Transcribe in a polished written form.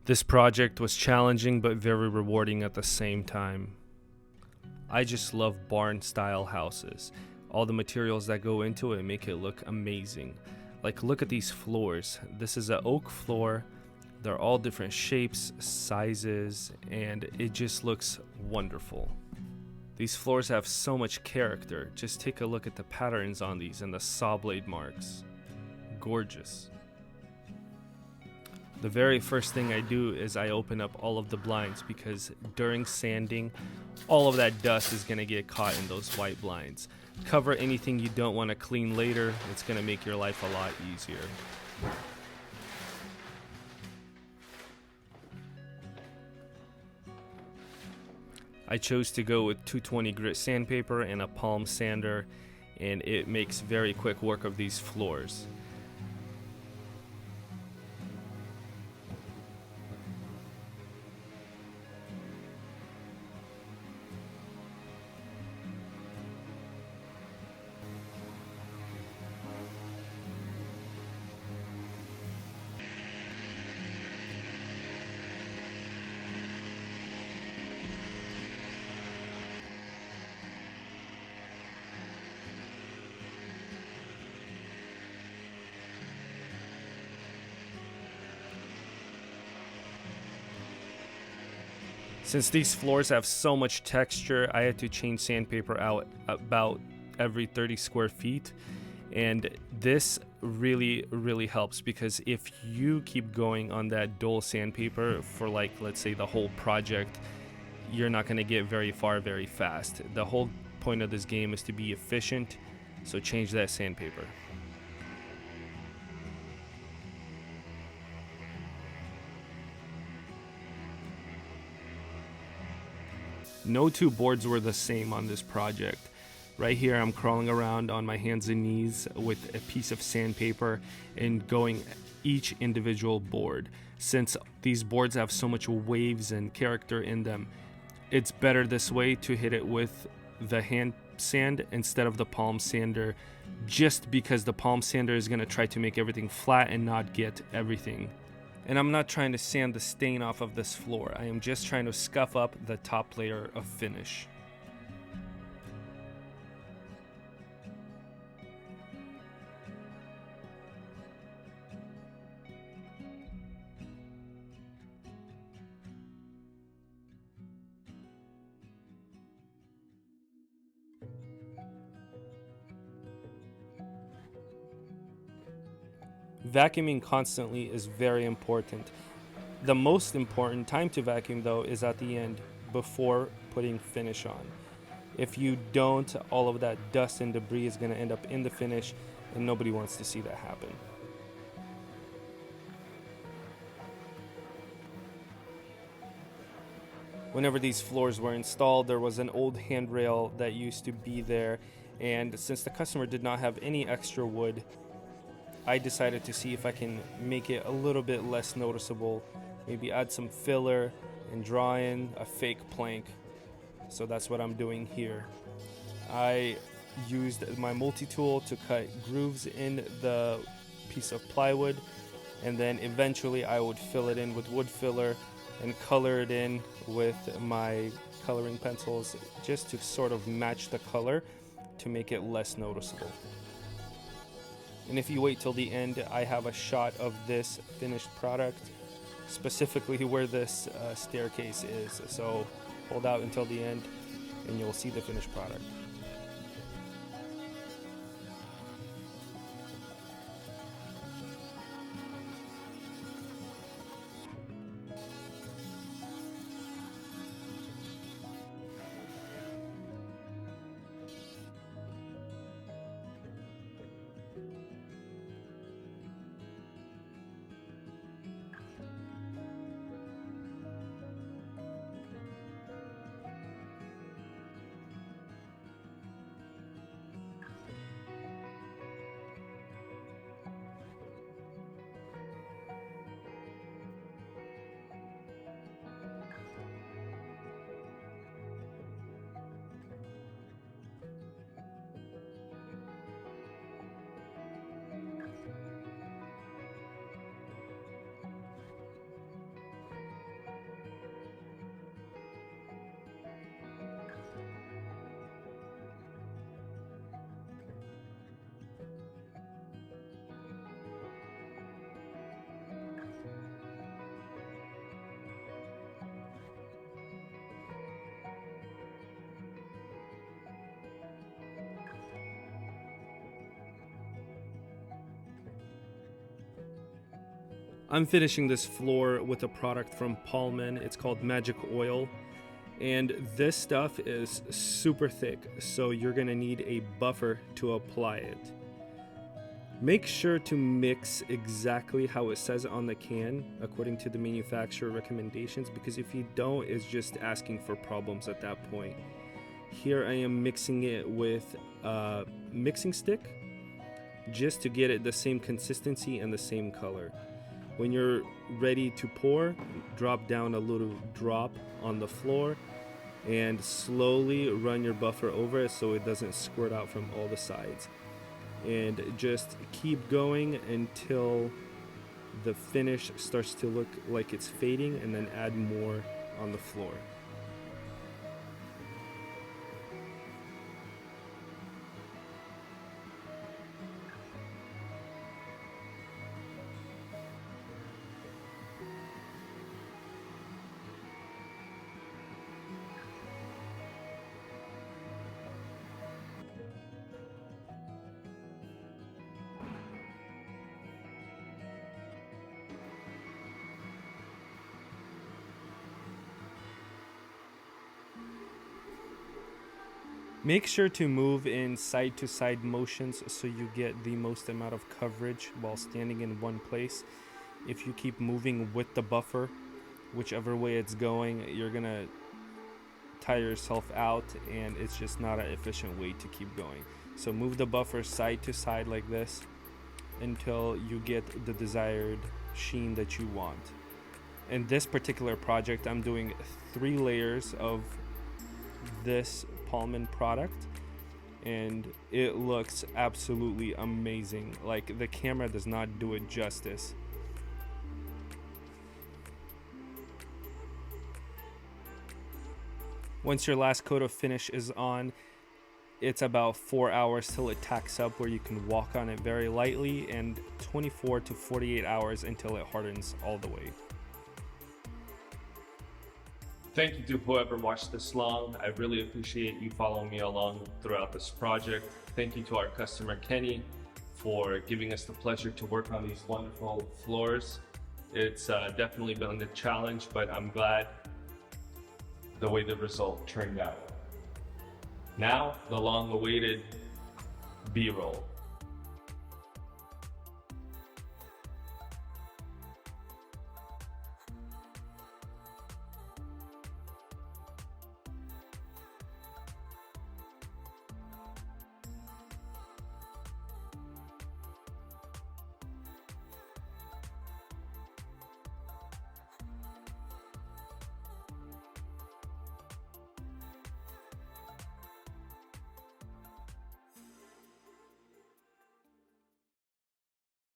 This project was challenging but very rewarding at the same time. I just love barn-style houses. All the materials that go into it make it look amazing. Like, look at these floors. This is an oak floor. They're all different shapes, sizes, and it just looks wonderful. These floors have so much character. Just take a look at the patterns on these and the saw blade marks. Gorgeous. The very first thing I do is I open up all of the blinds, because during sanding, all of that dust is going to get caught in those white blinds. Cover anything you don't want to clean later. It's going to make your life a lot easier. I chose to go with 220 grit sandpaper and a palm sander, and it makes very quick work of these floors. Since these floors have so much texture, I had to change sandpaper out about every 30 square feet. And this really helps, because if you keep going on that dull sandpaper for, like, let's say the whole project, you're not going to get very far very fast. The whole point of this game is to be efficient, so change that sandpaper. No two boards were the same on this project. Right here, I'm crawling around on my hands and knees with a piece of sandpaper and going each individual board. Since these boards have so much waves and character in them, it's better this way to hit it with the hand sand instead of the palm sander, just because the palm sander is going to try to make everything flat and not get everything. And I'm not trying to sand the stain off of this floor. I am just trying to scuff up the top layer of finish. Vacuuming constantly is very important. The most important time to vacuum, though, is at the end, before putting finish on. If you don't, all of that dust and debris is going to end up in the finish, and nobody wants to see that happen. Whenever these floors were installed, there was an old handrail that used to be there, and since the customer did not have any extra wood, I decided to see if I can make it a little bit less noticeable, maybe add some filler and draw in a fake plank. So that's what I'm doing here. I used my multi-tool to cut grooves in the piece of plywood, and then eventually I would fill it in with wood filler and color it in with my coloring pencils, just to sort of match the color to make it less noticeable. And if you wait till the end, I have a shot of this finished product, specifically where this staircase is. So hold out until the end and you'll see the finished product. I'm finishing this floor with a product from Pall-man. It's called Magic Oil. And this stuff is super thick, so you're gonna need a buffer to apply it. Make sure to mix exactly how it says on the can according to the manufacturer recommendations, because if you don't, it's just asking for problems at that point. Here I am mixing it with a mixing stick just to get it the same consistency and the same color. When you're ready to pour, drop down a little drop on the floor and slowly run your buffer over it so it doesn't squirt out from all the sides. And just keep going until the finish starts to look like it's fading, and then add more on the floor. Make sure to move in side-to-side motions so you get the most amount of coverage while standing in one place. If you keep moving with the buffer, whichever way it's going, you're gonna tire yourself out, and it's just not an efficient way to keep going. So move the buffer side to side like this until you get the desired sheen that you want. In this particular project, I'm doing 3 layers of this Pall-man product, and it looks absolutely amazing. Like, the camera does not do it justice. Once your last coat of finish is on, it's about 4 hours till it tacks up where you can walk on it very lightly, and 24 to 48 hours until it hardens all the way. Thank you to whoever watched this long. I really appreciate you following me along throughout this project. Thank you to our customer Kenny for giving us the pleasure to work on these wonderful floors. It's definitely been a challenge, but I'm glad the way the result turned out. Now, the long-awaited B-roll.